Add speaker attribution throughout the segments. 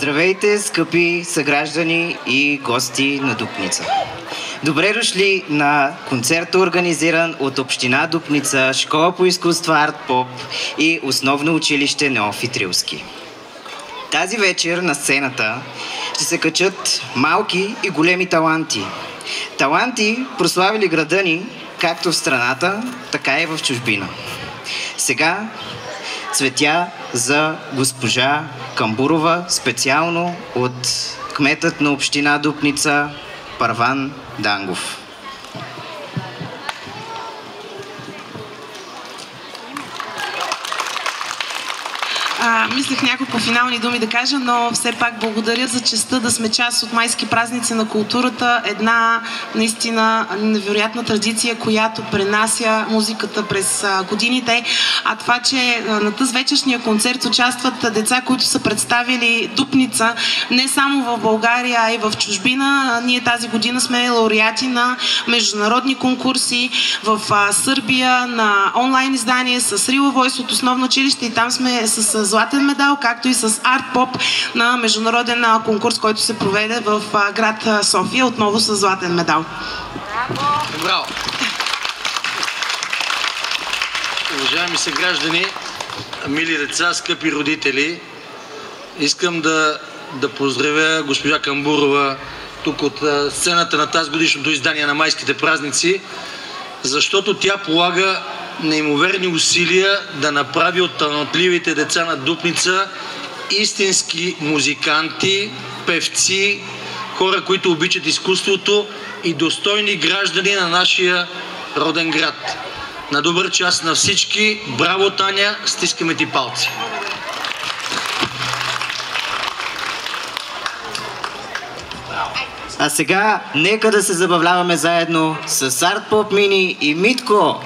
Speaker 1: Здравейте, скъпи съграждани и гости на Дупница! Добре дошли на концерта, организиран от Община Дупница, Школа по изкуства Арт Поп и Основно училище Неофит Рилски. Тази вечер на сцената ще се качат малки и големи таланти. Таланти, прославили града ни, както в страната, така и в чужбина. Сега цветя за госпожа Камбурова, специално от кметът на община Дупница Първан Дангов.
Speaker 2: Мислех няколко финални думи да кажа, но все пак благодаря за честта да сме част от майски празници на културата. Една наистина невероятна традиция, която пренася музиката през годините. А това, че на тази вечершния концерт участват деца, които са представили Дупница не само в България, а и в чужбина. Ние тази година сме лауреати на международни конкурси в Сърбия, на онлайн издание с Real Voice от основно училище и там сме с златен медал, както и с Арт Поп на международен конкурс, който се проведе в град София, отново с златен медал.
Speaker 3: Браво! Уважаеми съграждани, мили деца, скъпи родители, искам да поздравя госпожа Камбурова тук от сцената на тази годишното издание на майските празници, защото тя полага неимоверни усилия да направи от талантливите деца на Дупница истински музиканти, певци, хора, които обичат изкуството и достойни граждани на нашия роден град. На добър час на всички! Браво, Таня! Стискаме ти палци!
Speaker 1: А сега нека да се забавляваме заедно с Арт Поп Мини и Митко!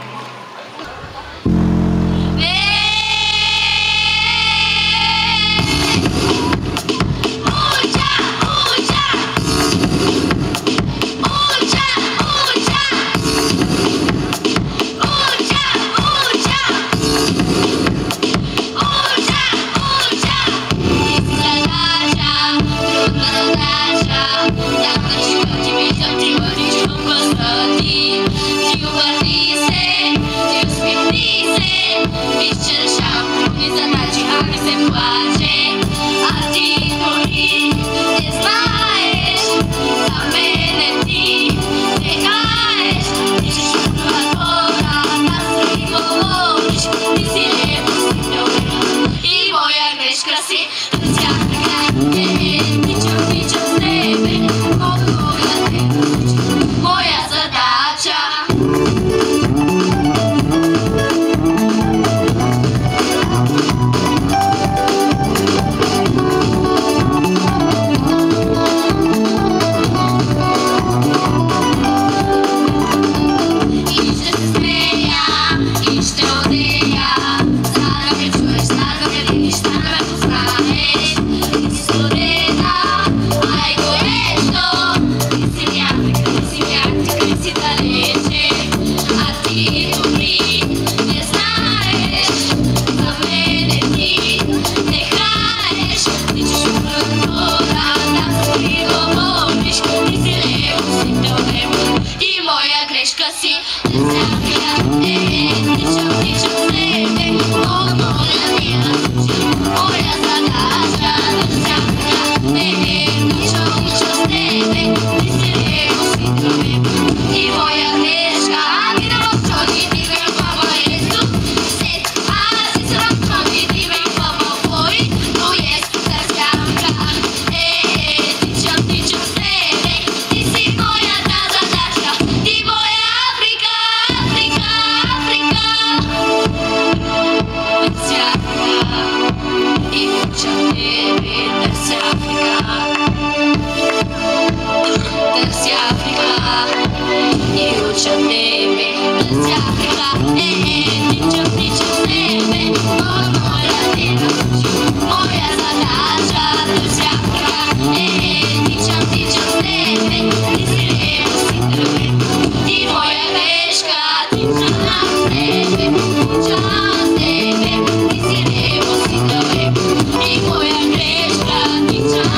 Speaker 4: Just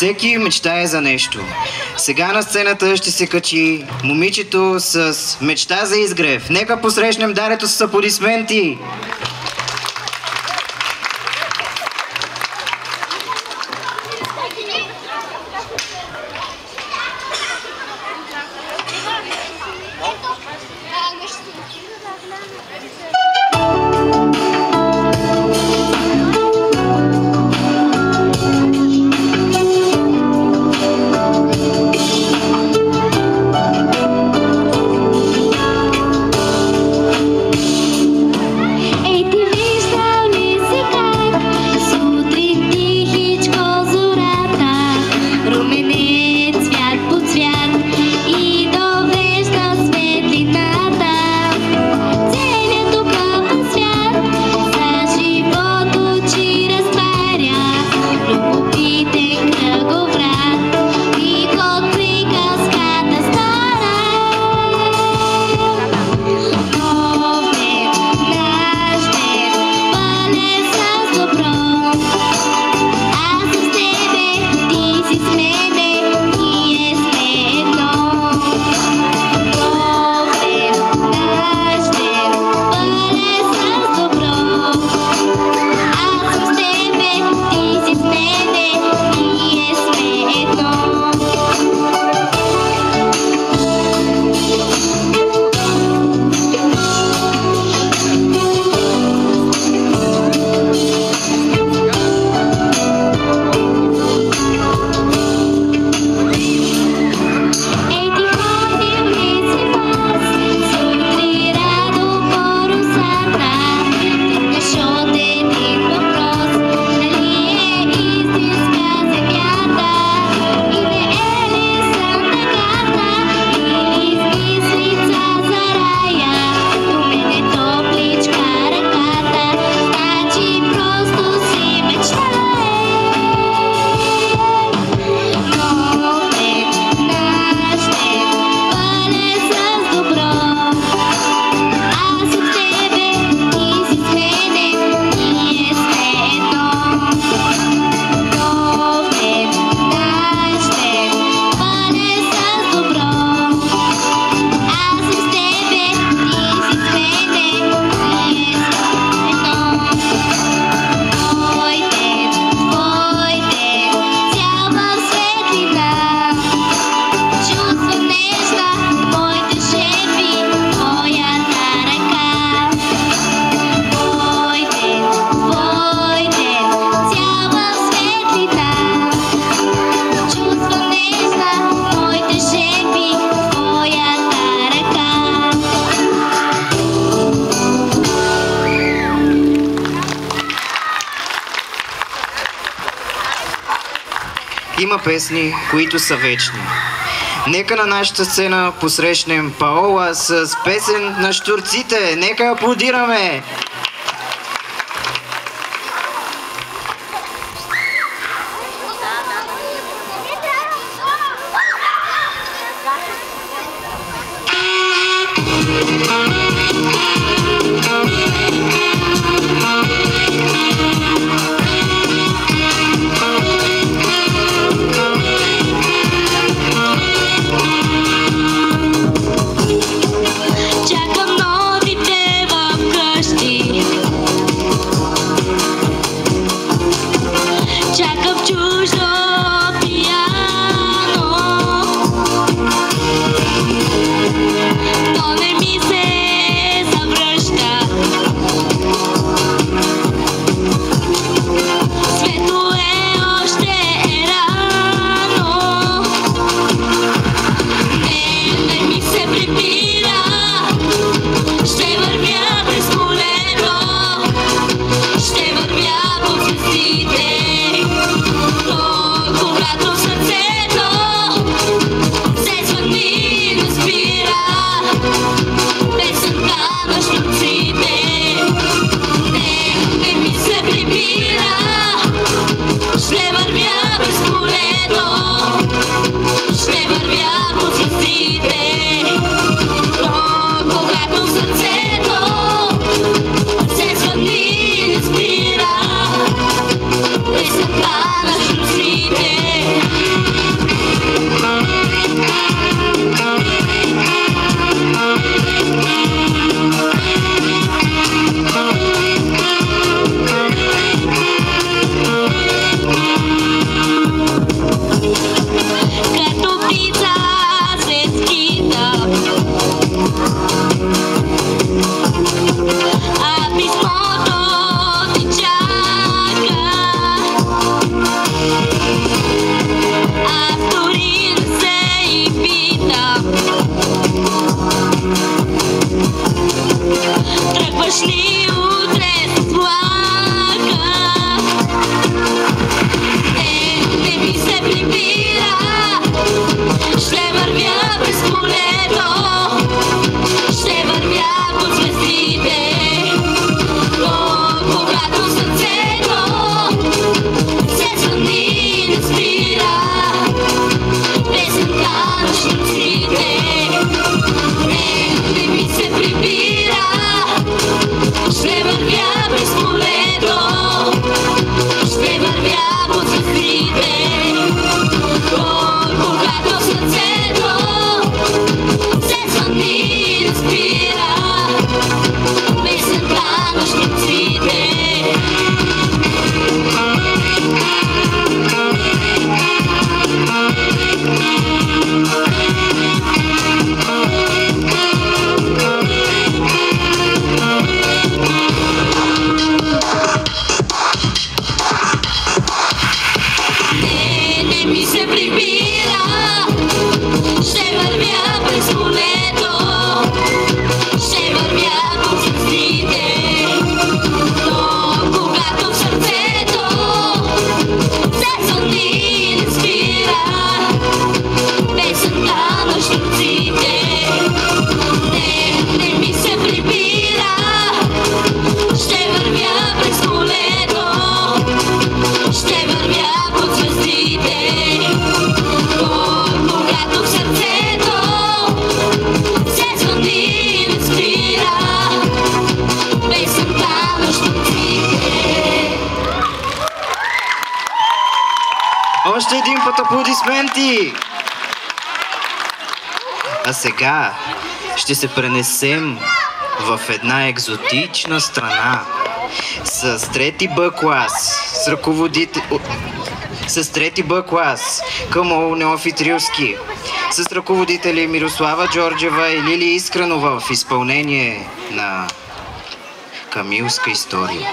Speaker 1: Всеки мечтае за нещо. Сега на сцената ще се качи момичето с мечта за изгрев. Нека посрещнем Дарето с аплодисменти! Има песни, които са вечни. Нека на нашата сцена посрещнем Паола с песен на щурците. Нека аплодираме!
Speaker 4: It's a спира. Ще вървя през полето, ще вървя по звездите, но когато в сърцето се звъни не спира песента на щурците. Не ми се прибира, ще вървя през полето, ще вървя под звездите, но когато в сърцето се звъни не спира песента на щурците.
Speaker 1: Още един път аплодисменти! А сега ще се пренесем в една екзотична страна с трети Б клас, с трети Б клас към ОУ Неофит Рилски, с ръководители Мирослава Джорджева и Лили Искренова в изпълнение на Камилска история.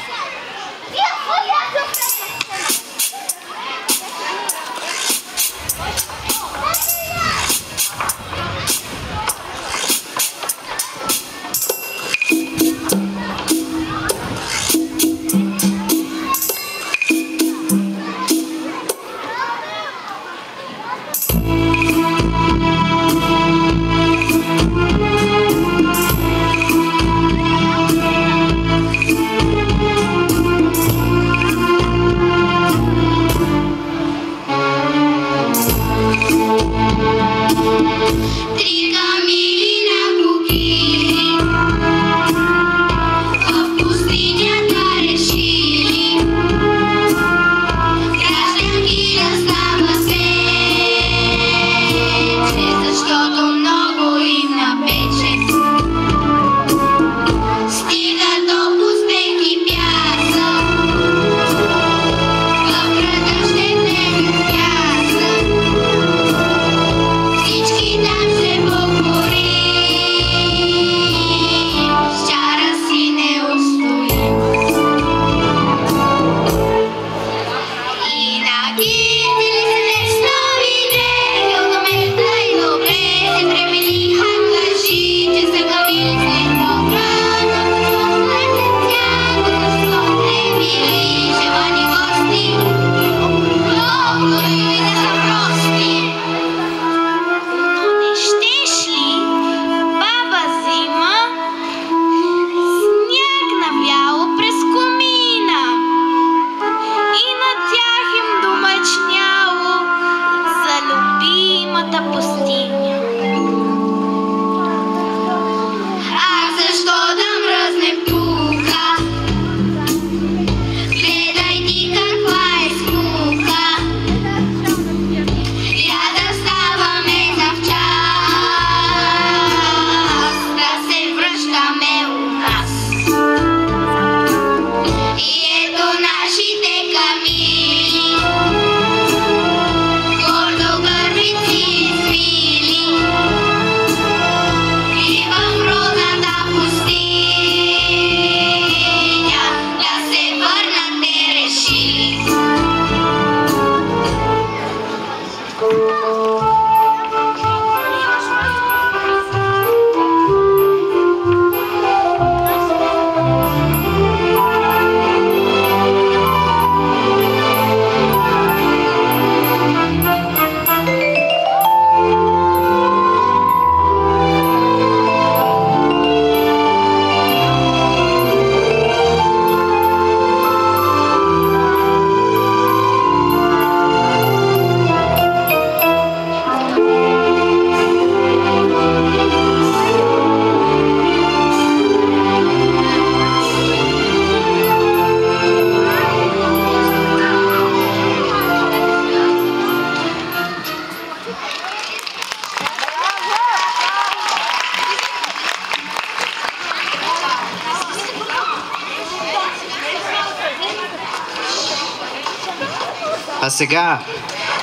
Speaker 1: А сега,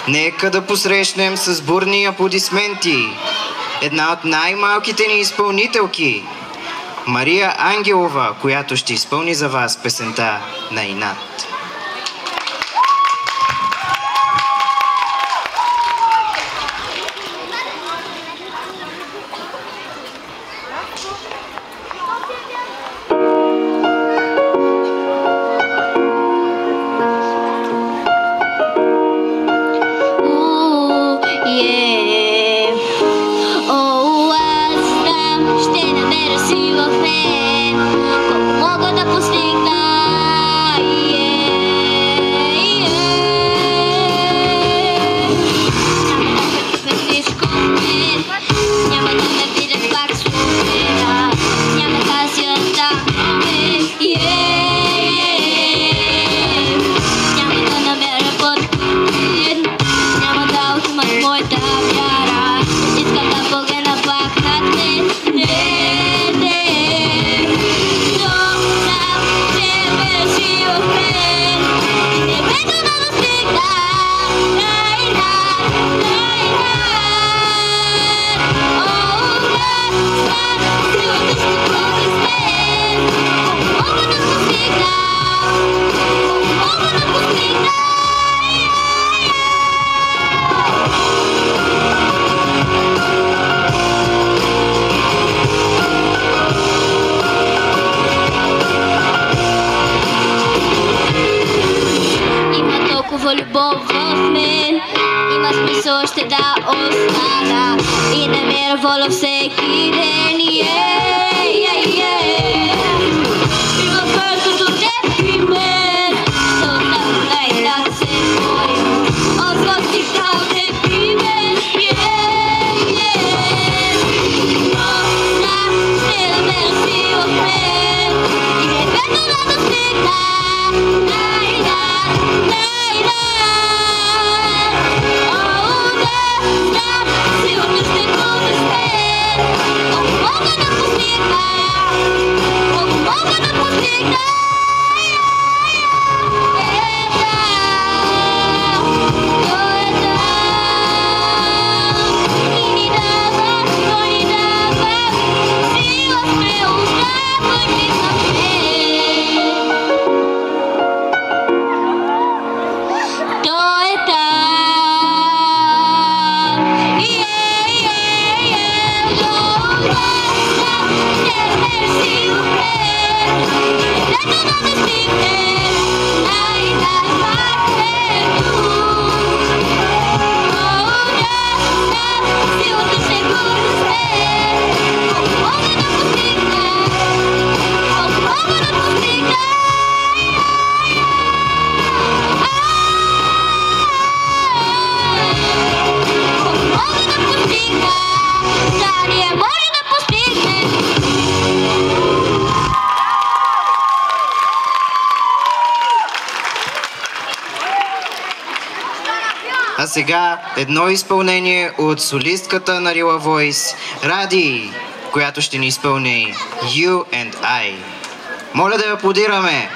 Speaker 1: нека да посрещнем с бурни аплодисменти една от най-малките ни изпълнителки, Мария Ангелова, която ще изпълни за вас песента на Инат.
Speaker 4: нещо ще да остана и намира воля всеки ден. Има хора като теб и мен, ще оставам най-да се борим. Отвод си стал теб и мен. Ще намеря сила в мен и небето да достигна. Сигурно ще бъде с мен. Колко мога да постигна, колко мога да постигна.
Speaker 1: А сега едно изпълнение от солистката на Rila Voice, Ради, която ще ни изпълни You and I. Моля да я аплодираме!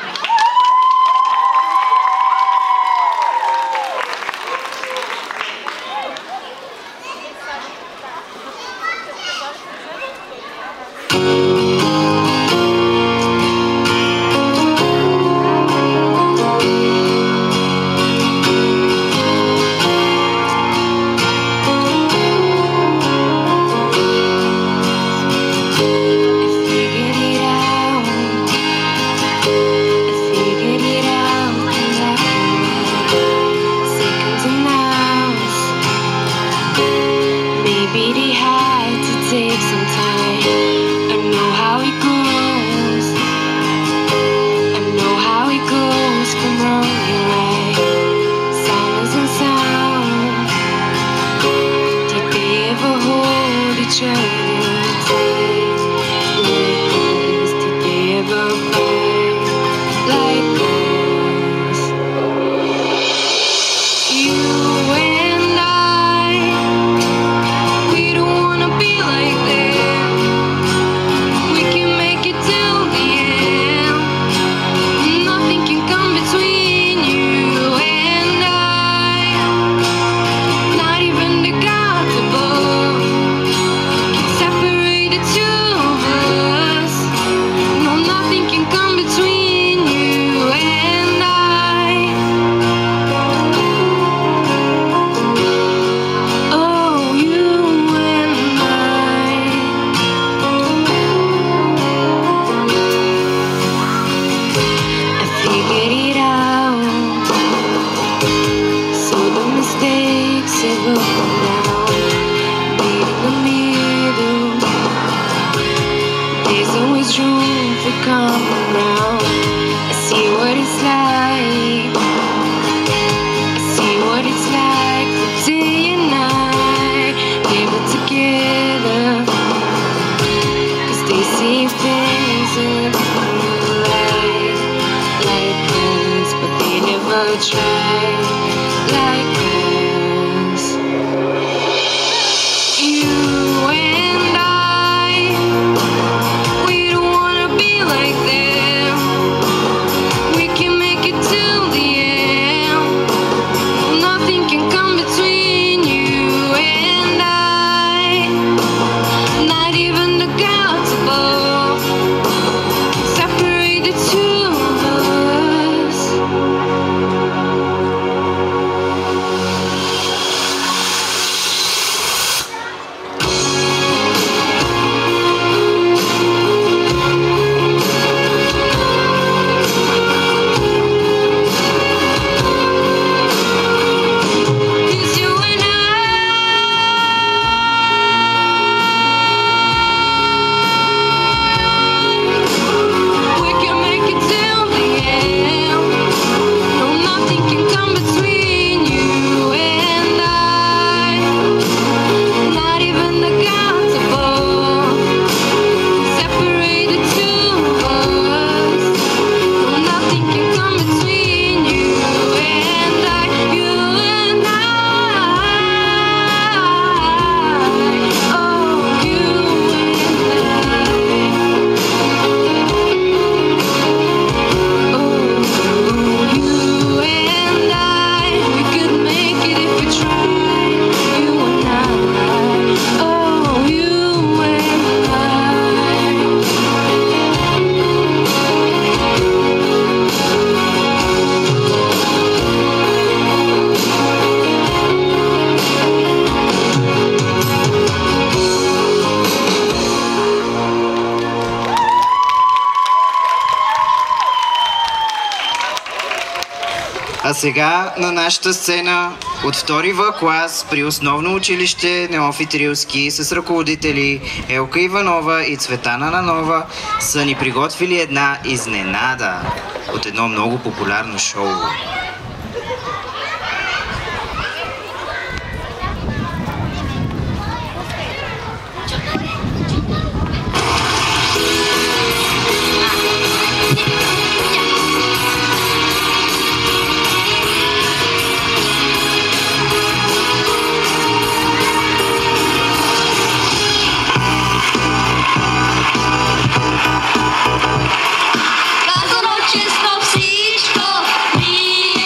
Speaker 5: Like them.
Speaker 1: А сега на нашата сцена от втори В клас при основно училище Неофит Рилски с ръководители Елка Иванова и Цветана Нанова са ни приготвили една изненада от едно много популярно шоу.
Speaker 4: Cada noche está всичко ми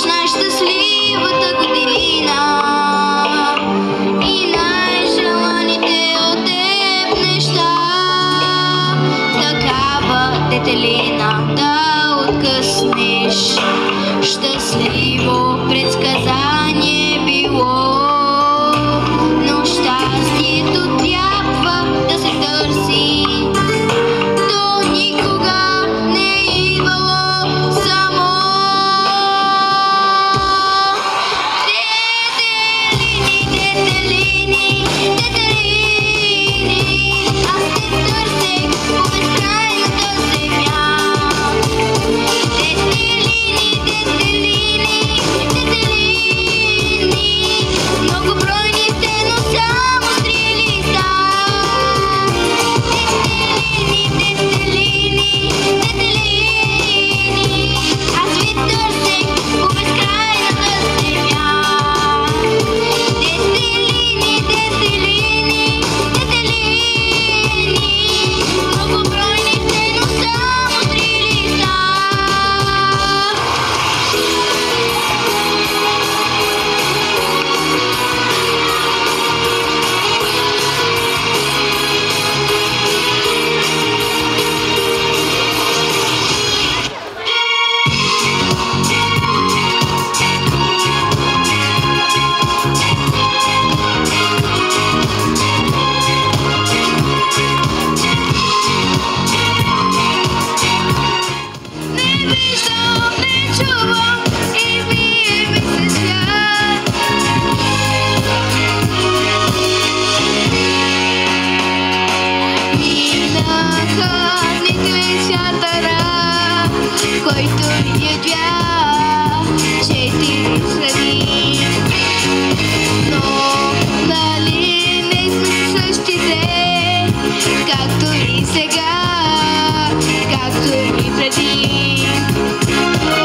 Speaker 4: най-щастливата година и най-желаните от теб неща. Такава детелина да откъснеш, щастливо предсказание било, но щастието трябва да се търси. То никога не е идвало само. Детелини, детелини, детелини, аз те търсех по безкрайната земя. Детелини, детелини, детелини, многобройни сте, но само с 3 листа. Детелини, детелини, детелини, аз ви търсех по безкрайната земя. Детелини, детелини, детелини, многобройни сте, но само с 3 листа. Не виждам, не чувам и вие ми се свят. Минаха никли вятъра, който ядя 4 страни. Но нали не сме същите, както и сега, както и преди.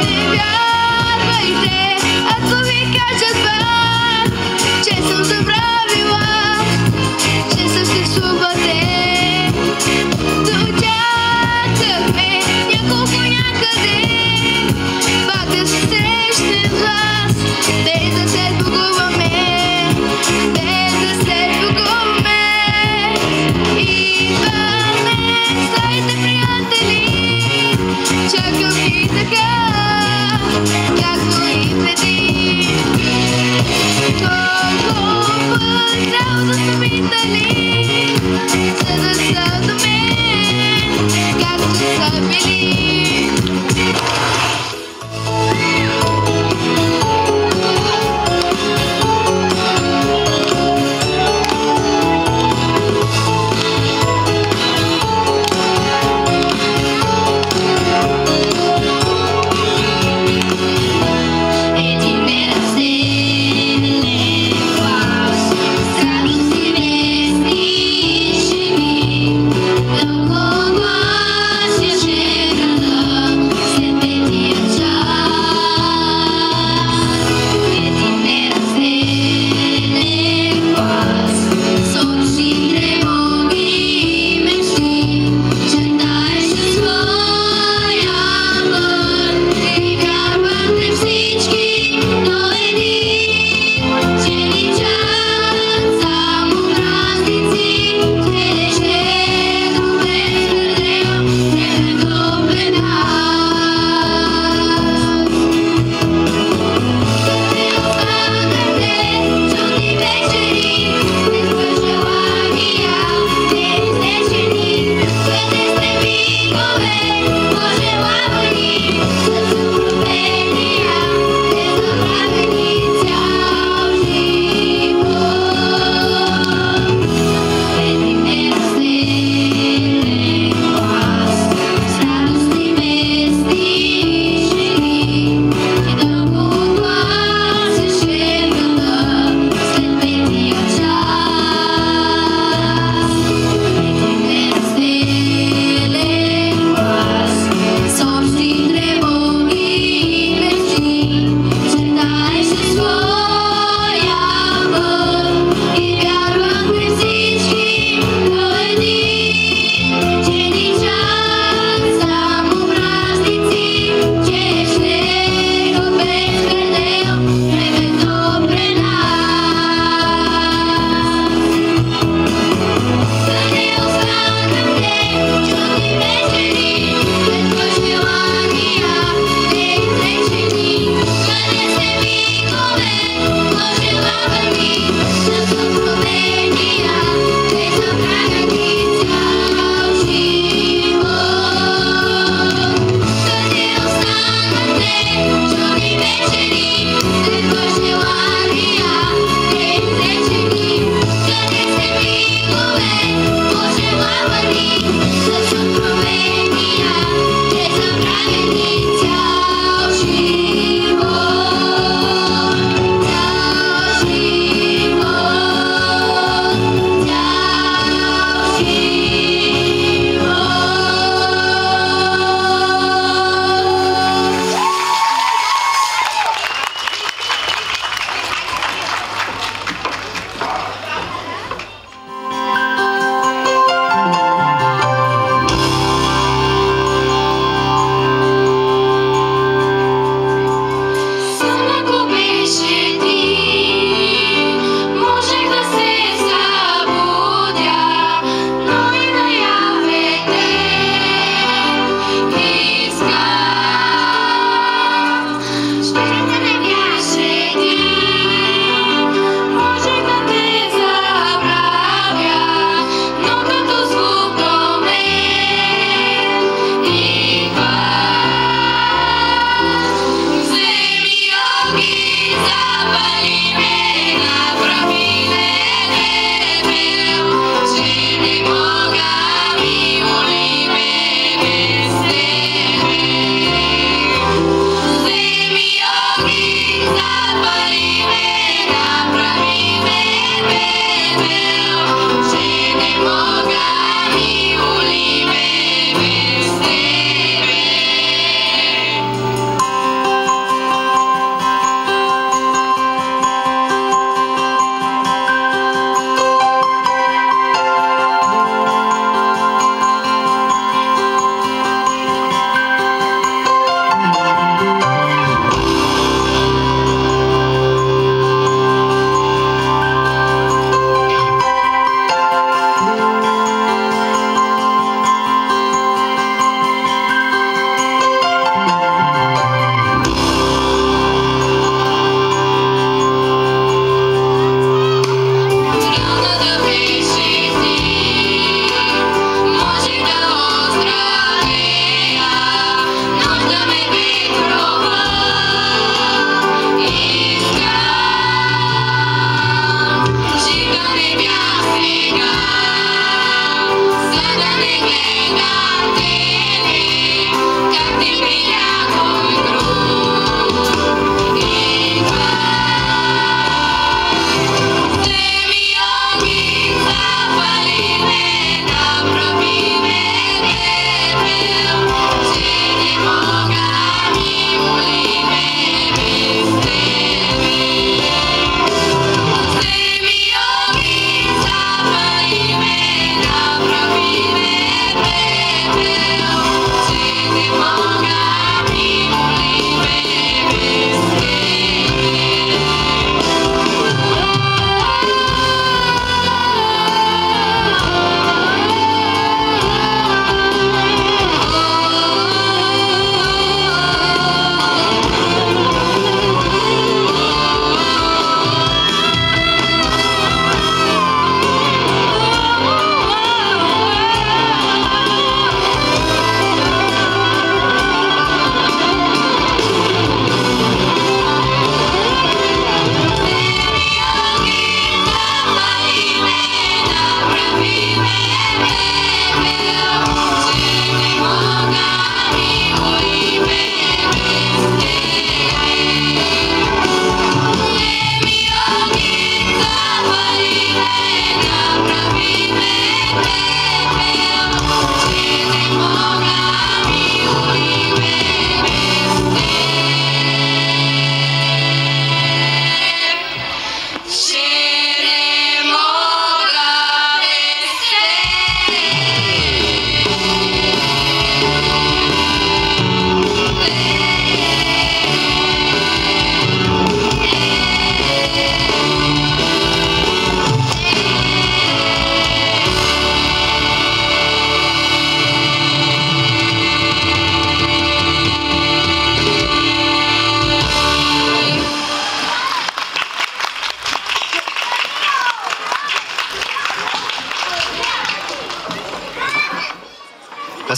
Speaker 4: Не вярвайте, ако ви кажат пак, че съм забравила, че съществувате. Дочакахме няколко някъде, пак да се срещнем с вас, без да се сбогуваме, без да се сбогуваме. Идваме, стойте, приятели, чакам ви така, както и преди. Колко път трябва да са питали, за да са до мен, както са били. Един неразделен глас, радост и вести жени.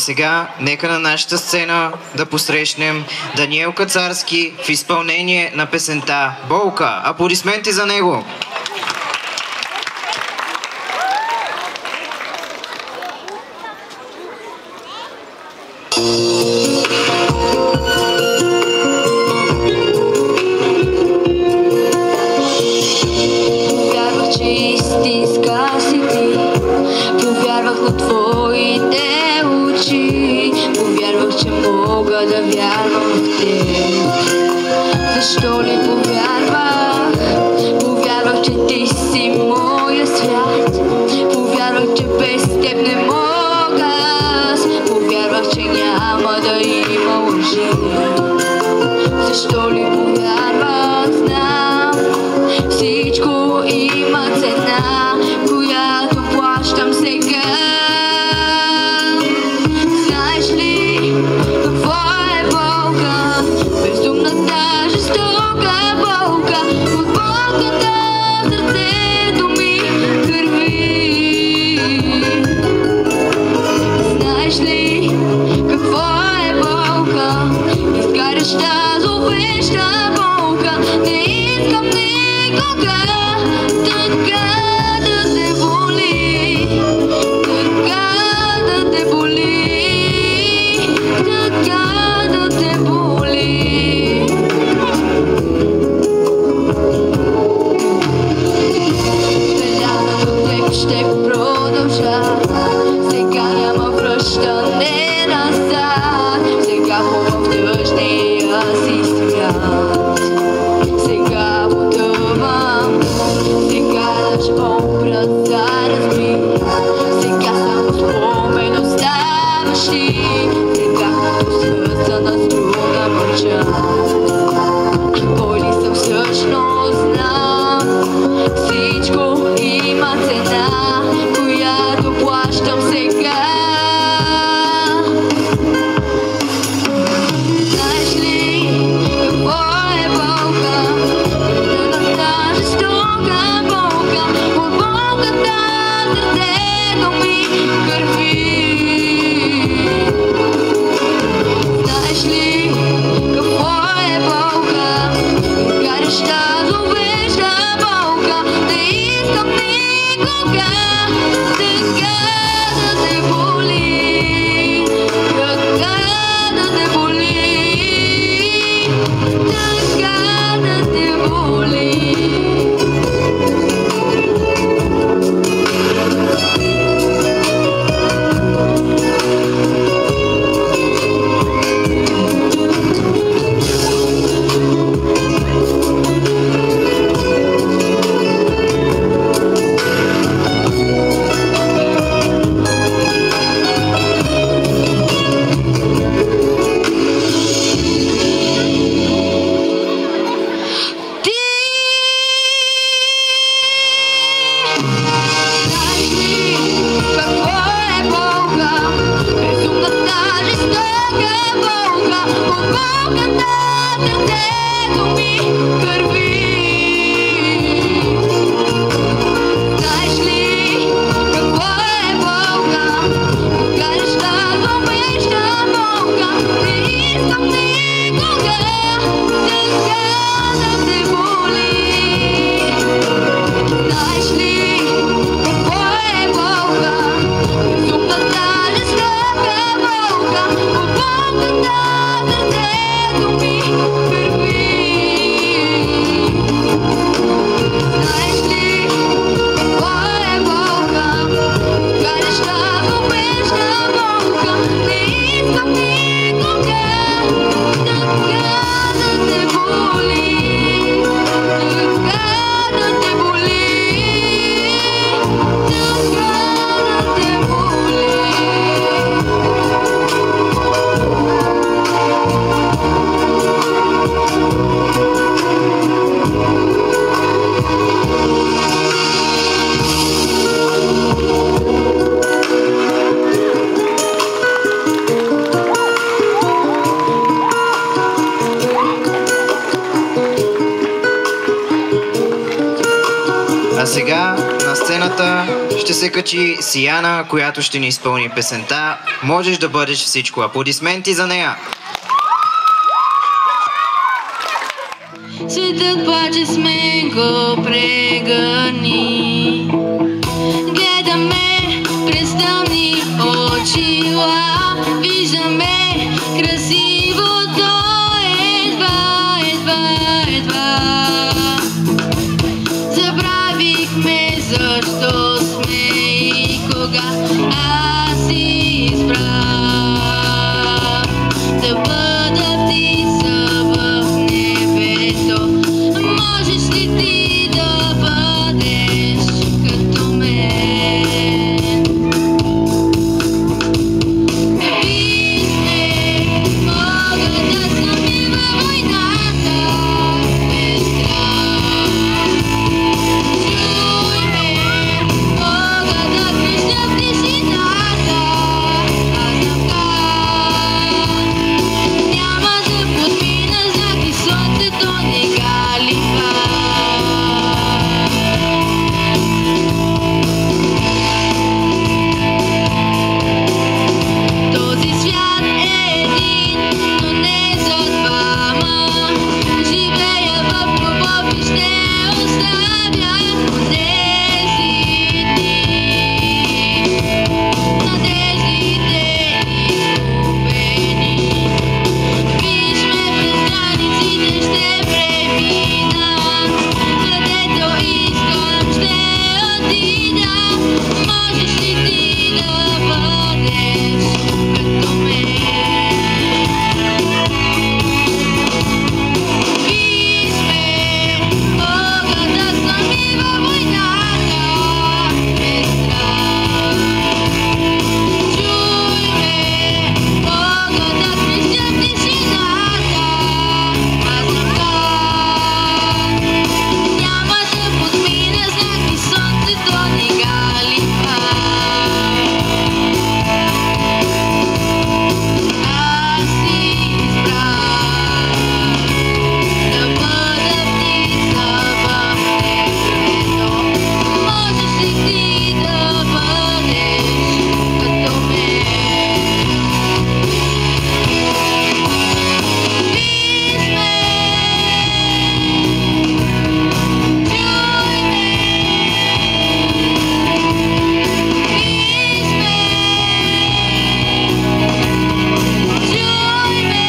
Speaker 1: сега нека на нашата сцена да посрещнем Даниел Кацарски в изпълнение на песента Болка. Аплодисменти за него!
Speaker 4: Повярвах, че истинска си ти, повярвах на твоите очи, повярвах, че мога да вярвам в теб. Защо ли повярвах? Повярвах, че ти си моя свят, повярвах, че без теб не мога аз, повярвах, че няма да има лъжи. Защо ли повярвах? Знам, всичко има цена, която плащам сега. Знаеш ли какво е болка? Безумната, жестока болка, от болката в сърцето ми кърви. Знаеш ли какво е болка? Изгаряща, зловеща болка. Не искам никога така да те боли, така да те боли, така да те боли. Белязан от теб ще продължа, сега няма връщане назад, сега в тъжния си свят. Сега потъвам, сега лъж образ да разби, сега само спомен оставащи, сега като свързана струна мълча. Кой ли съм всъщност знам, всичко има цена, която плащам сега. Знаеш ли какво е болка? Безумната, жестока болка, от болката сърцето ми кърви. Знаеш ли какво е болка? Изгаряща, зловеща болка. Не искам никога така да те боли, така да те боли, така да те боли. Знаеш ли какво е болка? Безумната, жестока болка, от болката сърцето ми кърви. Знаеш ли какво е болка? Изгаряща, зловеща болка. Не искам никога така да те боли. Знаеш ли какво е болка? Безумната, жестока болка, от болката сърцето ми кърви. Знаеш ли какво е болка? Изгаряща, зловеща болка. Не искам никога така да те боли, така да те боли, така да те боли.
Speaker 1: А сега на сцената ще се качи Сияна, която ще ни изпълни песента "Можеш да бъдеш всичко". Аплодисменти за нея!
Speaker 4: Светът плаче с мен го прегъни. Гледаме през тъмни очила, виждаме красивото едва, едва. Забравихме защо сме и кога аз избрах да бъда птица в небето. Можеш ли ти да бъдеш като мен? Какви сме, мога да съм и във войната без страх. Чуй ме, мога да крещя в тишината, аз знам как. Няма да подмина знак и слънцето не галива. Този свят е един, но не за двама. Живея в любов и ще оставя онези дни. Надеждите изгубени. Виж ме през границите ще премина. Където искам ще отида. Можеш ли ти да бъдеш като мен? Виж ме, мога да съм и във войната без страх. Чуй ме, мога да крещя в тишината, аз знам как. Няма да подмина знак и слънцето не галива. Аз си избрах да бъда птица в небето. Можеш ли ти да бъдеш като мен? Виж ме, чуй ме, виж ме, чуй ме.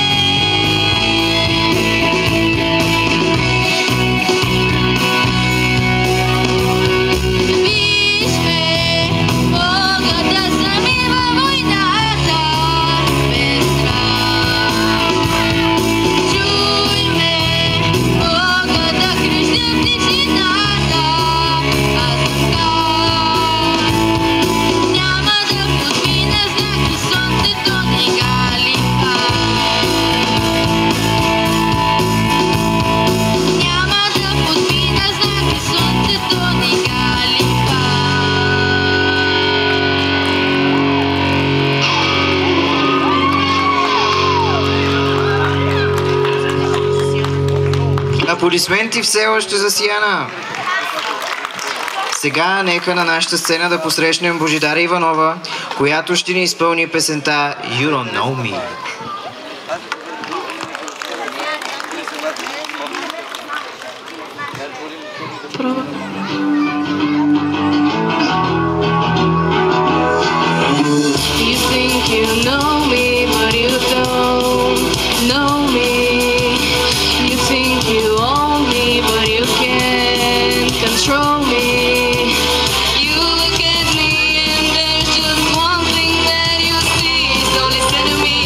Speaker 4: Виж ме, мога да съм и във войната без страх. Чуй ме, мога да крещя в тишината, аз знам как. Няма да подмина знак и слънцето не галива. Няма да подмина знак и слънцето не галива.
Speaker 1: Аплодисменти все още за Сияна! Сега нека на нашата сцена да посрещнем Божидара Иванова, която ще ни изпълни песента "You Don't Know Me".
Speaker 4: You think you know me, but you don't know me. You think you own me, but you can't control me. You look at me and there's just one thing that you see, so listen to me.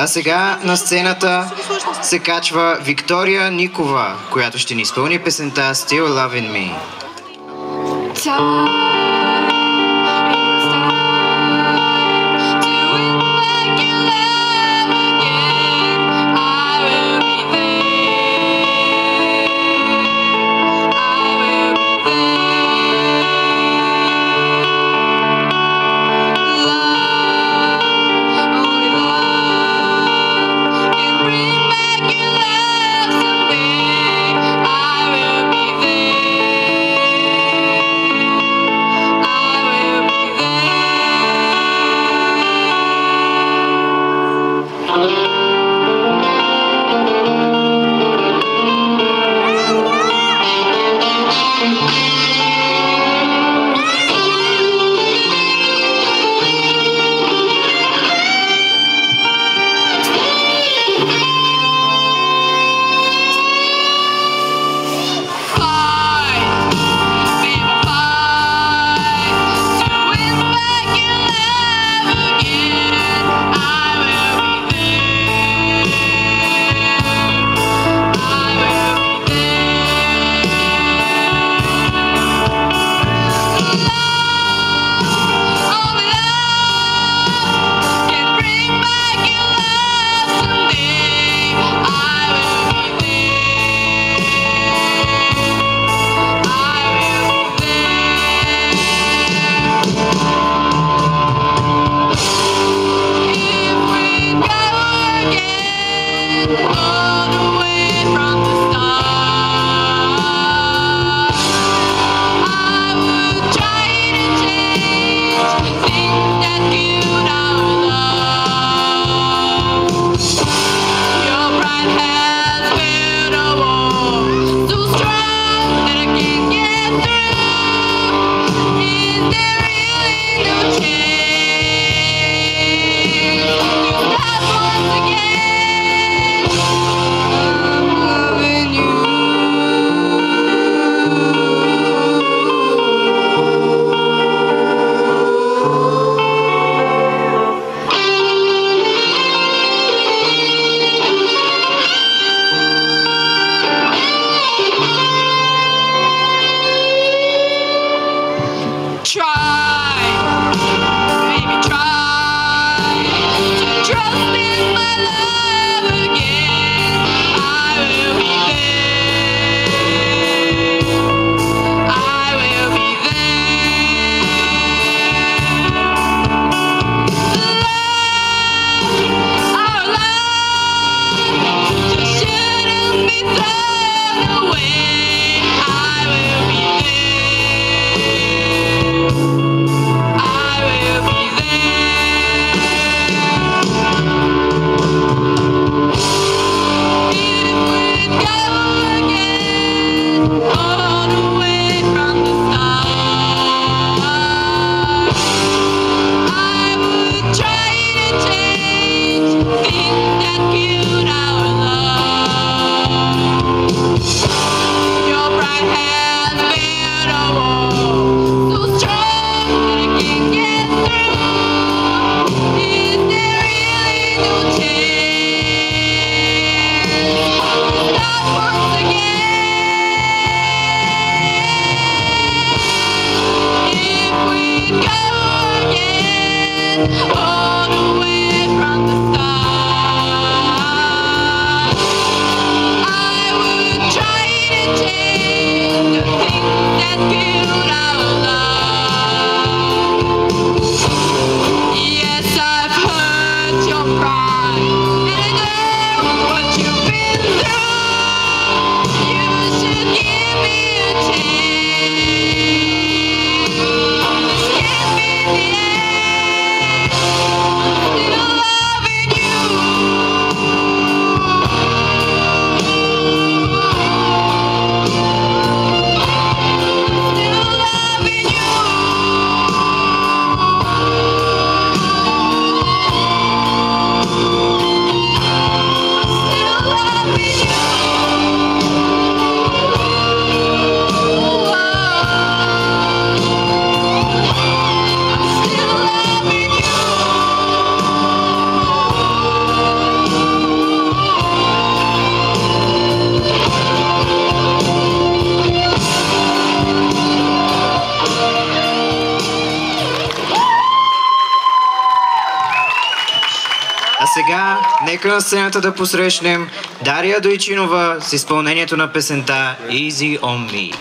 Speaker 1: А сега на сцената се качва Виктория Никова, която ще ни изпълни песента Still Loving Me. сега нека на сцената да посрещнем Дария Дойчинова с изпълнението на песента Easy on Me.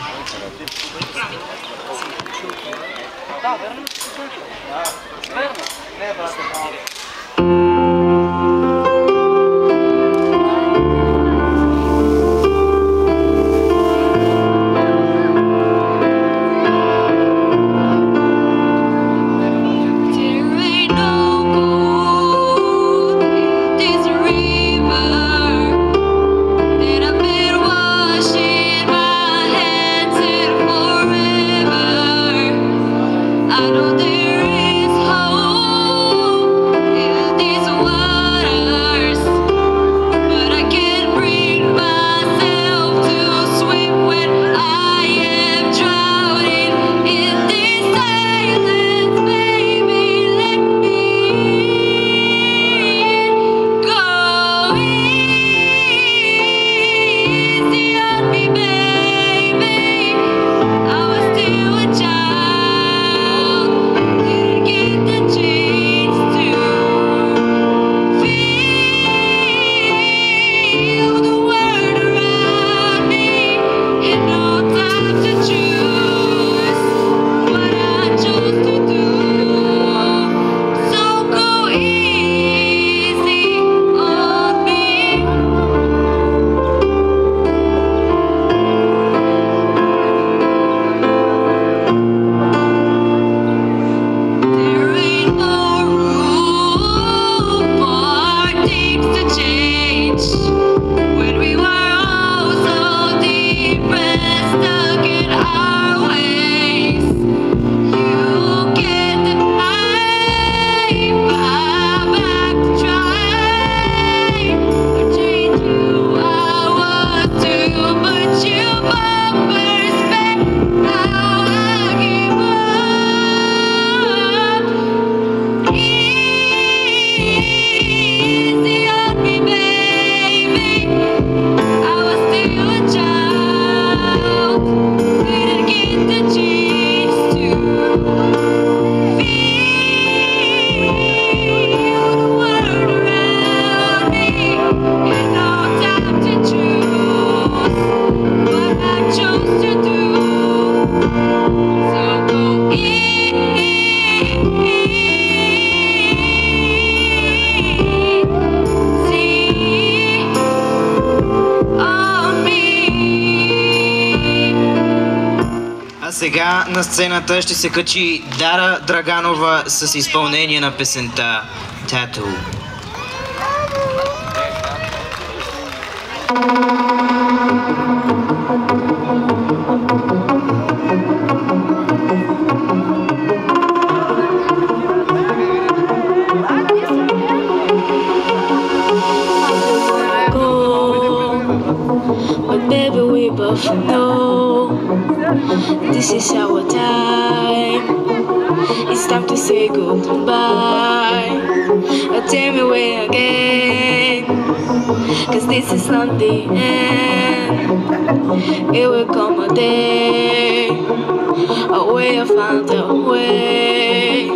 Speaker 1: Сега на сцената ще се качи Дара Драганова с изпълнение на песента Tattoo.
Speaker 4: This is our time. It's time to say goodbye. Tell me when again, 'cause this is not the end. It will come a day, a way I found a way.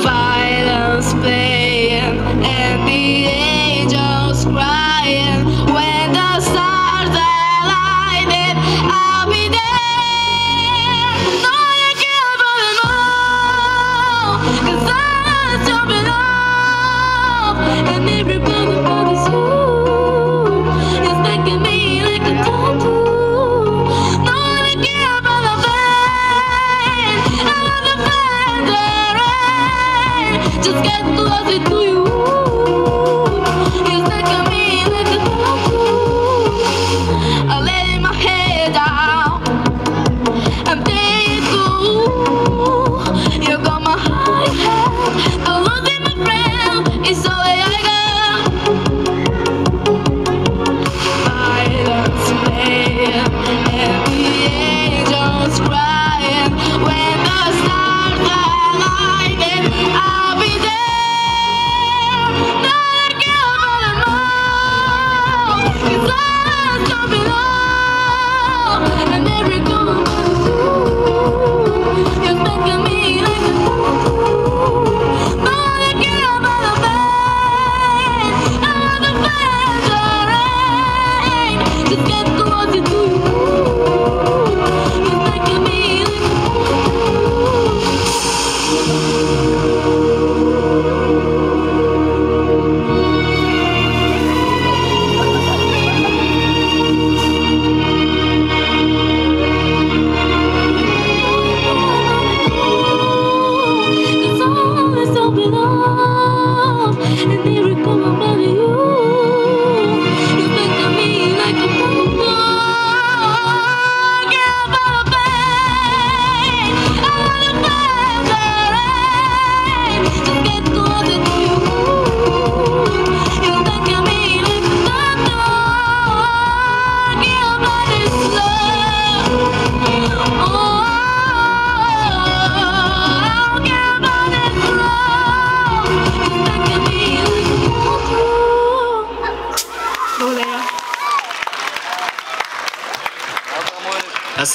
Speaker 4: Violence playing and the angels crying when the stars are lighted. I'll be there. No, I can't follow no, 'cause I'm jumping off, and everybody's you. It's making me like a tattoo. No, I can't follow pain. I wanna find the rain. Just get closer to you.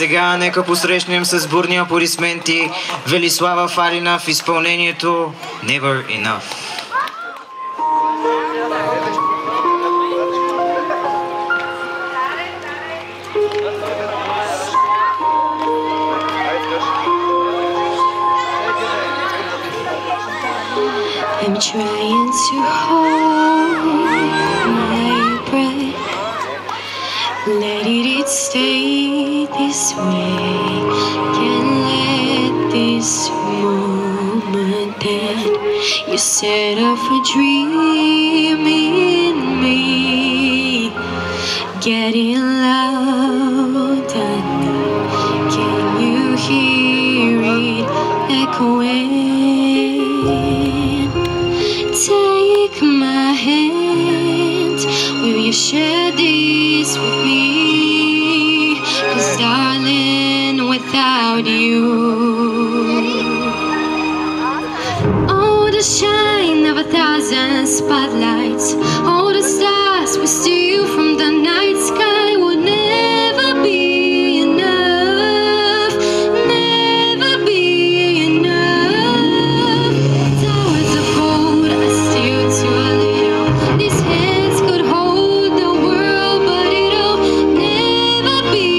Speaker 1: сега нека посрещнем с бурни аплодисменти Велислава Фалина в изпълнението Never Enough.
Speaker 4: I'm trying to hold my breath, let it stay this way. Can't let this moment end. You set off a dream in me, getting louder. Can you hear it echoing? Take my hand, will you share this with me? 'Cause darling, without you, oh, the shine of 1,000 spotlights, all the stars we steal from the night sky would never be enough, never be enough. Towers of gold are still too little. These hands could hold the world, but it'll never be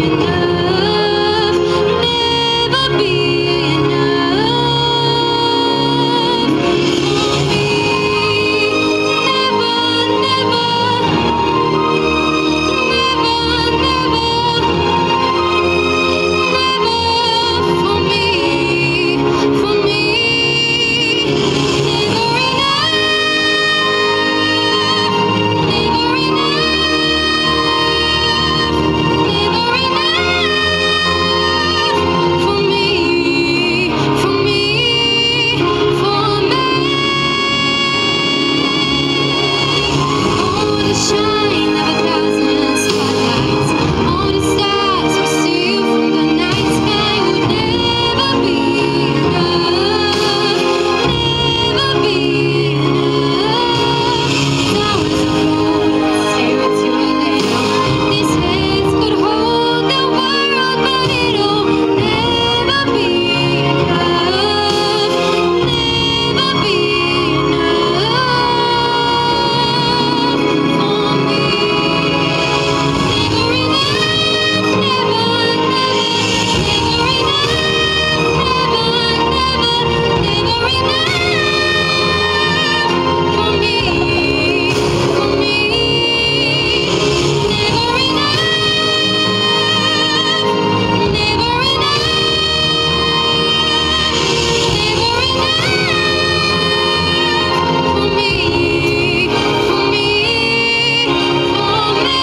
Speaker 4: enough, never be enough for me. Never, never, for me, for me. Never enough, never enough for me, for me, for me. Oh, the shine of 1,000 spotlights, all the stars we steal from the night sky would never be enough, never be enough. Towers of gold, still too little. These hands could hold the world, but it'll never be enough, never be enough for me. Never enough, never, never enough, never enough for me, for me. Never enough, never enough, never enough for me, for me, for me.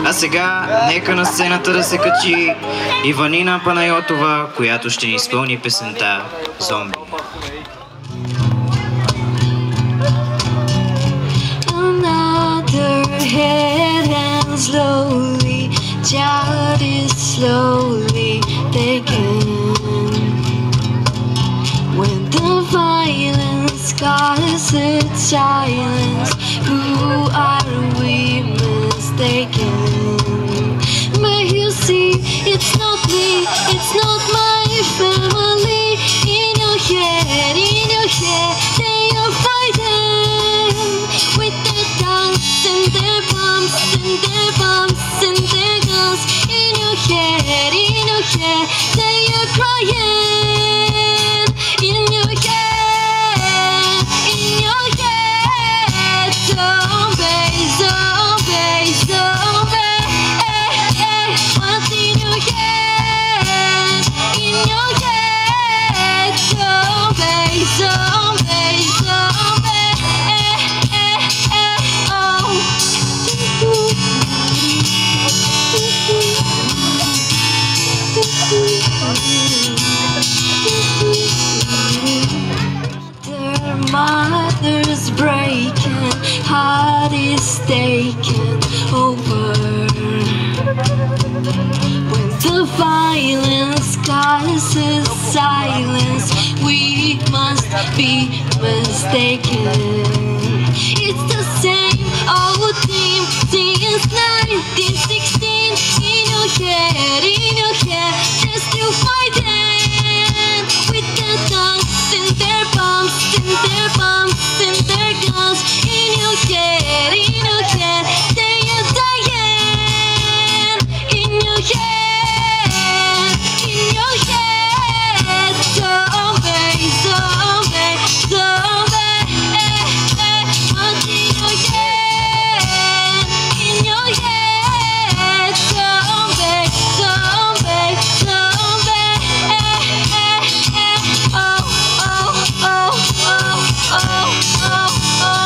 Speaker 1: А сега нека на сцената да се качи Иванина Панайотова, която ще ни изпълни песента Зомби.
Speaker 4: Another head and slowly, child is slowly taken. When the violence causes silence, who are we mistaken? But you see, it's not me, it's not my family. In your head, they are fighting with their guns and their bombs and their bombs and their guns. In your head, they are crying. In your head, zombie, zombie, zombie. What's in your head? In your head, zombie, zombie, zombie. Oh. Their mother's breaking, heart is taken over. When the violence silence is silence. We must be mistaken. It's the same old theme since 1916. In your head, there's still fighting with the guns and their bombs and their bombs and their guns. In your head, they are dying. In your head, zombie, zombie, zombie. What's in your head? In your head, zombie, zombie, zombie. Oh, oh, oh, oh, oh, oh, oh,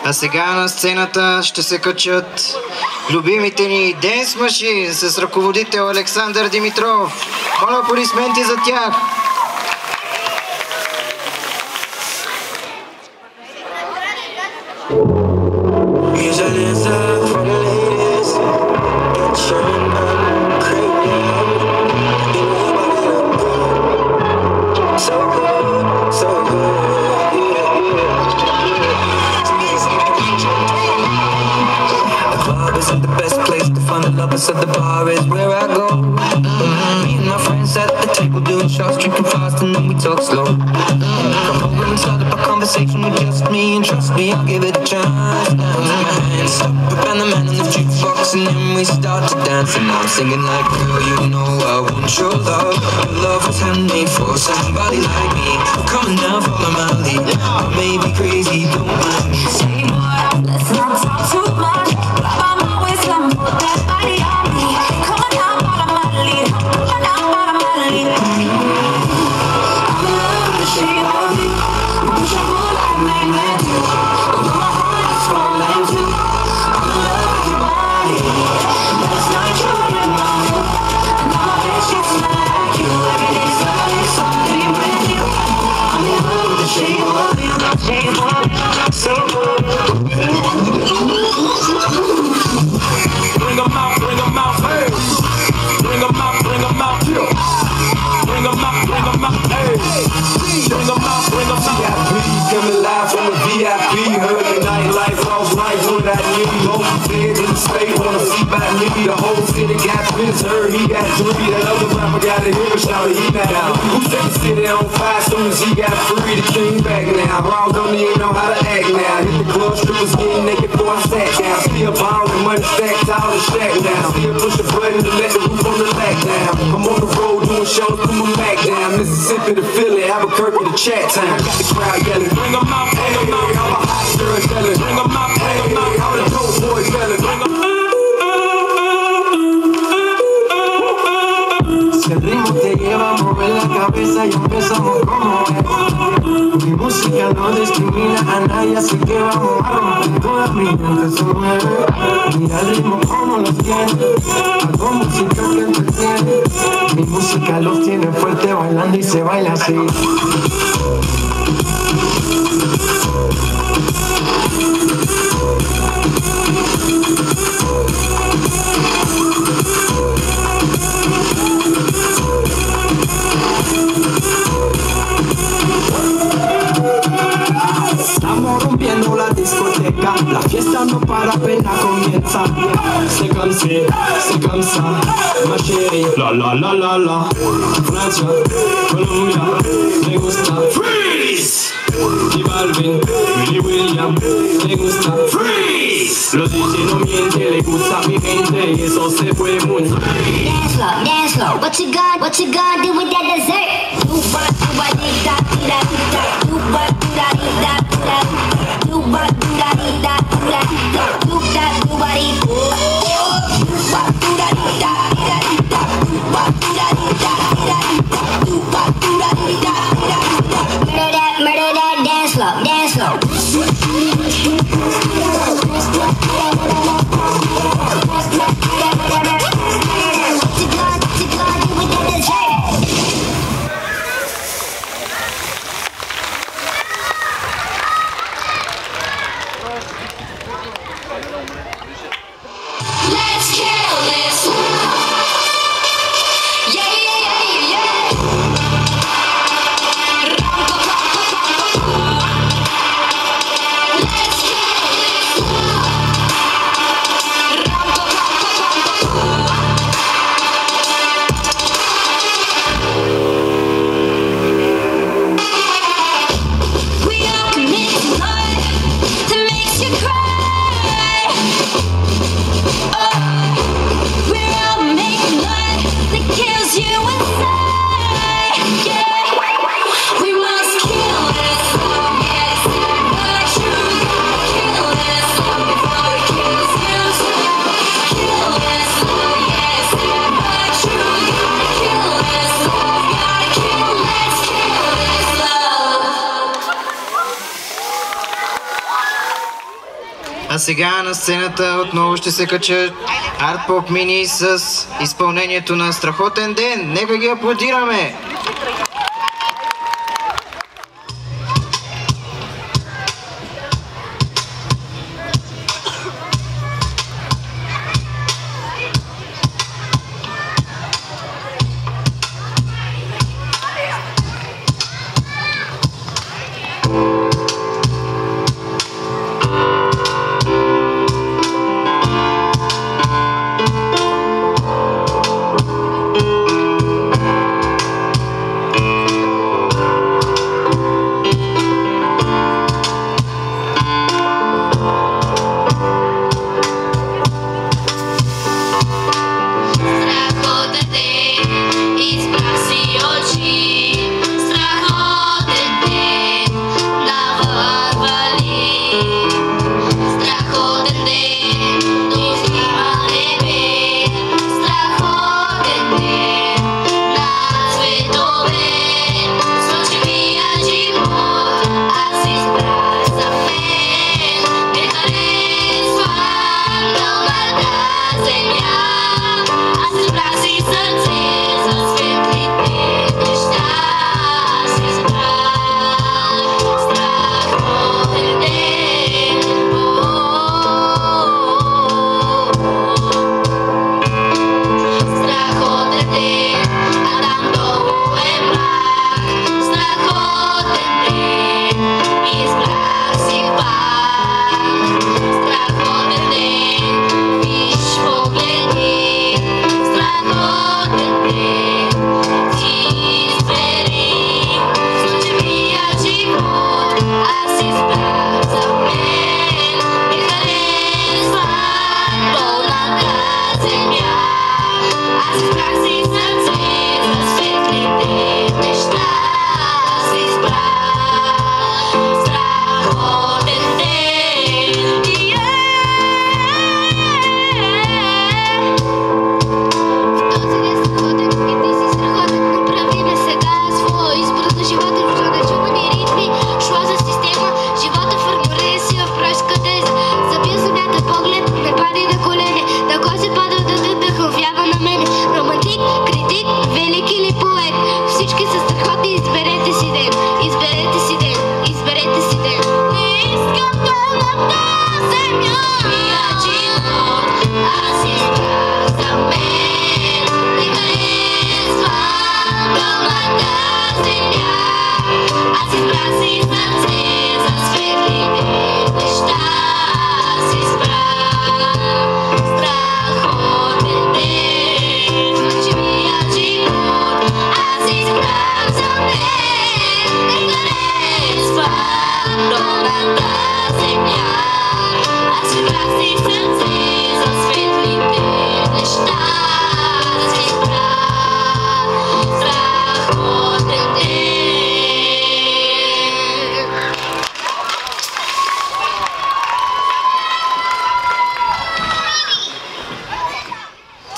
Speaker 1: А сега на сцената ще се качат любимите ни Dance Machine с ръководител Александър Димитров. Моля аплодисменти за тях!
Speaker 5: Of the bar is where I go. Me and my friends at the table doing shots, drinking fast, and then we talk slow. Come over and start up a conversation with just me, and trust me, I'll give it a chance. Now take my hand, stop up, and the man on the jukebox, and then we start to dance. And I'm singing like, girl, you know I want your love. Your love was handmade for somebody like me. Coming down, follow my lead. I may be crazy, don't mind me. Say more, let's not talk too much. Grab on my waist, let me put that body on me. Come on down, follow my lead. Come on down, follow my lead. I'm in love with the shape of you. You push and pull like magnet do. Although my heart is falling too. I'm in love with your body. Last night you were in my mood, and now my bed sheets smell like you. Every day's like something brand new. I'm in love with the shape of you. Shape of you, so good. Bring 'em out, hey. Bring 'em out, yeah. Bring 'em out, hey. Bring 'em out, VIP, coming live from the VIP. Heard the nightlife, lost life, what I need. Most dead in the state, wanna see by me. The whole city got pissed, heard he got 3. That other rapper got a hit, shout he now. Who set the city on fire soon as he got free? The king back now. Raws don't even know how to act now. Hit the club, strippers getting naked before I sat down. Still ballin', money stacked out and stack down. Still push the button to let the roof on the back down. I'm on the road doing shows, put my back down. Mississippi to Philly, Albuquerque to Chat Town. Got the crowd yelling, bring 'em out, bring 'em out. All the hot girls yelling, bring 'em out, bring 'em out. All the dope boys yelling, bring 'em out. Si el ritmo te lleva a mover la cabeza y empezamos como es. Mi música no discrimina a nadie, así que vamos a romper toda mi gente se mueve. Mira el ritmo como los tiene, hago música que entretiene. Mi música los tiene fuerte bailando y se baila así. Estamos rompiendo la discoteca, la fiesta no para, apenas comienza. C'est comme ça, ma chérie. La la la la la. Francia, Colombia, me gusta. Freeze. Y Balvin, Willy William, me gusta. Freeze. Los DJ no mienten, le gusta a mi gente y eso se fue muy. Dance slow, what you gonna do with that dessert? Do what do I need that, do that, do that. Do what do I need that, do that. Do what do I need that, do that. Do that, do I need. Do what do I need that, do that. Do what do I need that, do that. Do what do I need that, do that. Murder that, dance slow.
Speaker 1: Сега на сцената отново ще се качат Арт Поп Мини с изпълнението на Страхотен ден. Нека ги аплодираме!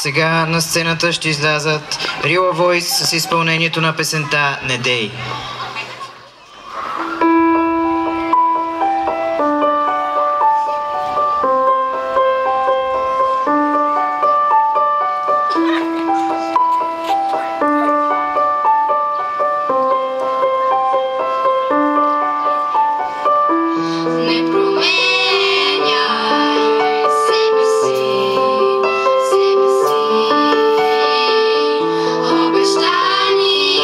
Speaker 1: Сега на сцената ще излязат Real Voice с изпълнението на песента Недей.
Speaker 4: Обещание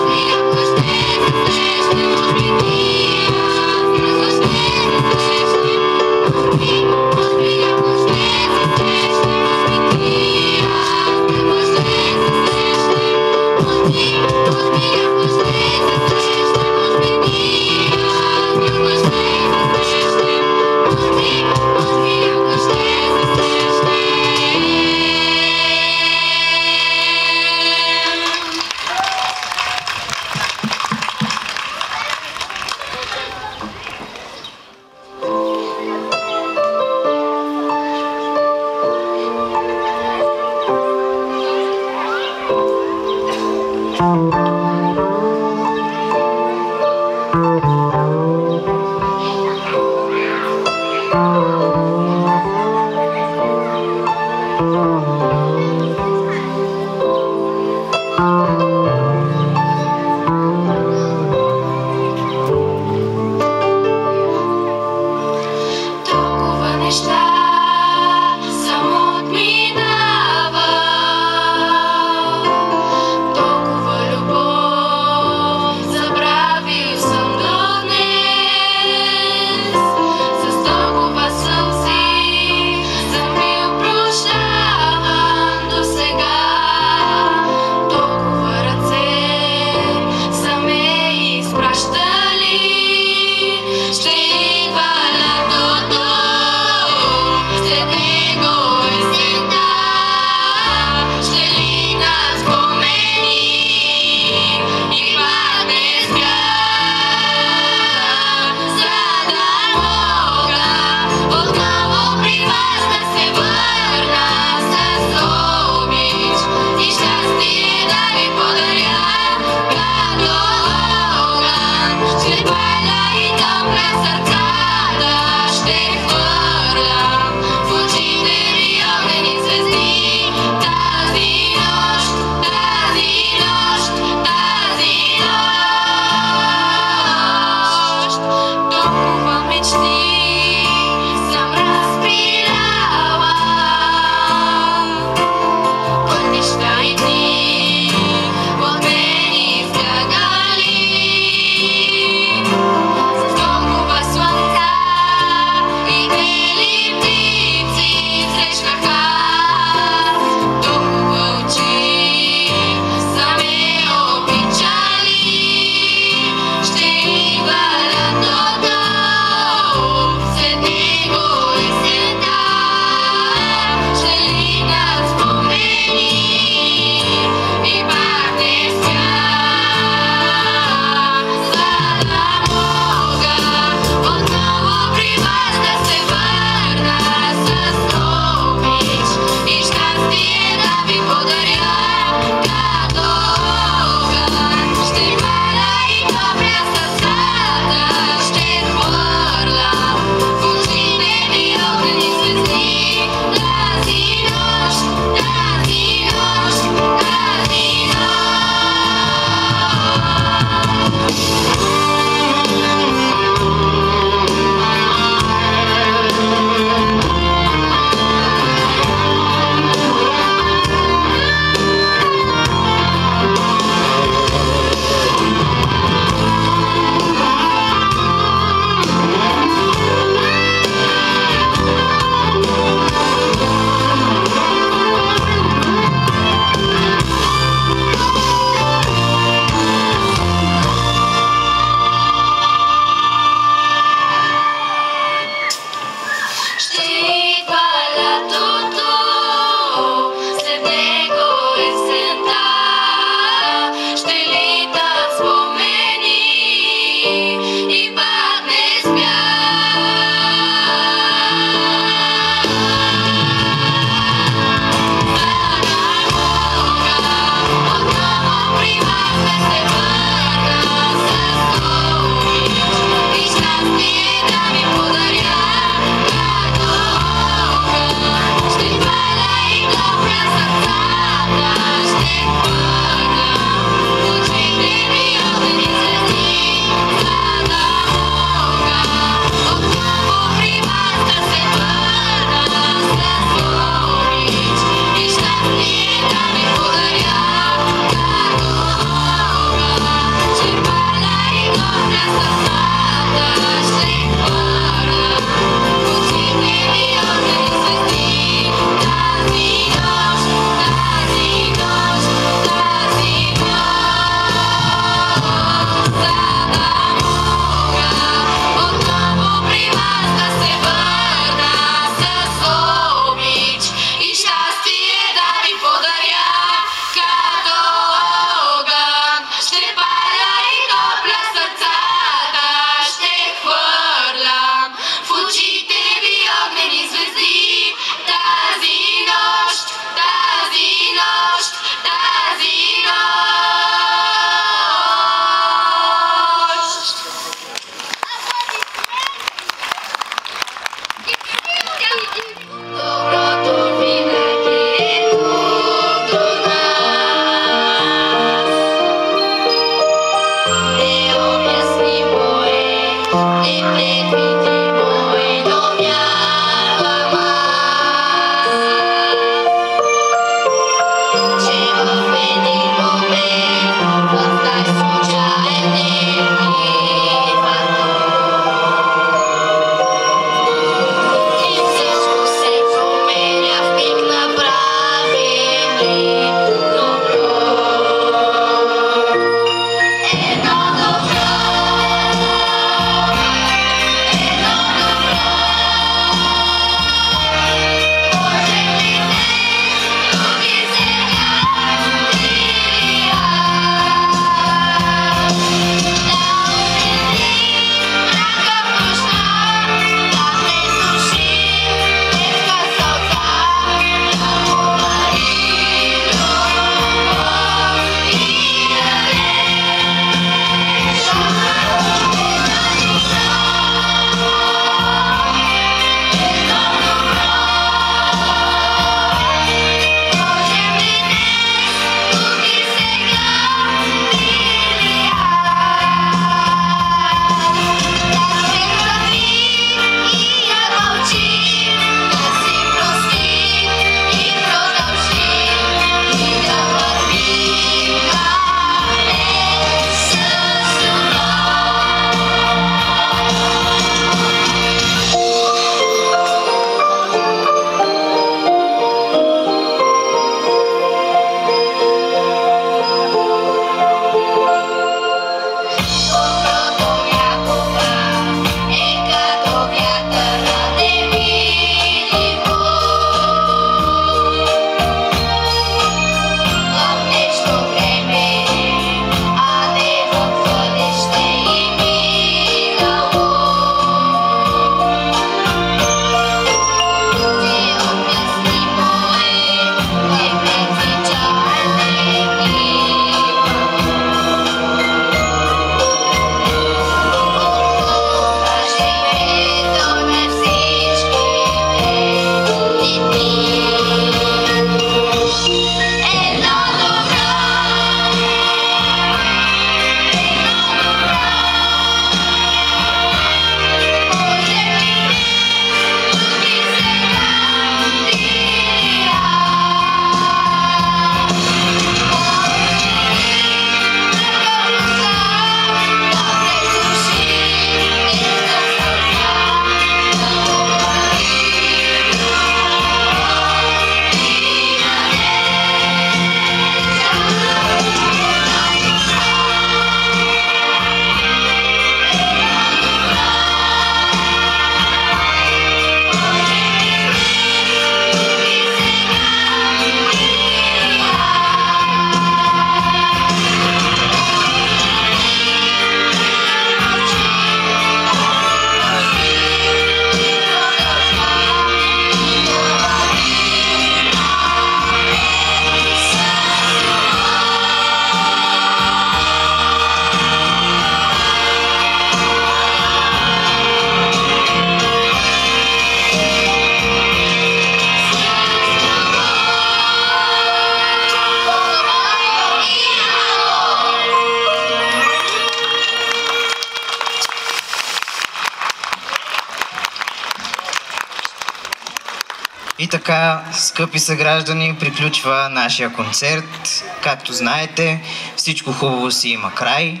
Speaker 1: И така, скъпи съграждани, приключва нашия концерт. Както знаете, всичко хубаво си има край.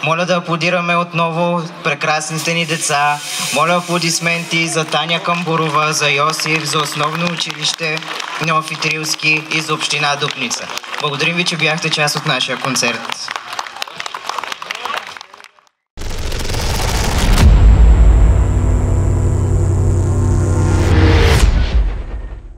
Speaker 1: Моля да аплодираме отново прекрасните ни деца. Моля аплодисменти за Таня Камбурова, за Йосиф, за Основно училище Неофит Рилски и за община Дупница. Благодарим ви, че бяхте част от нашия концерт.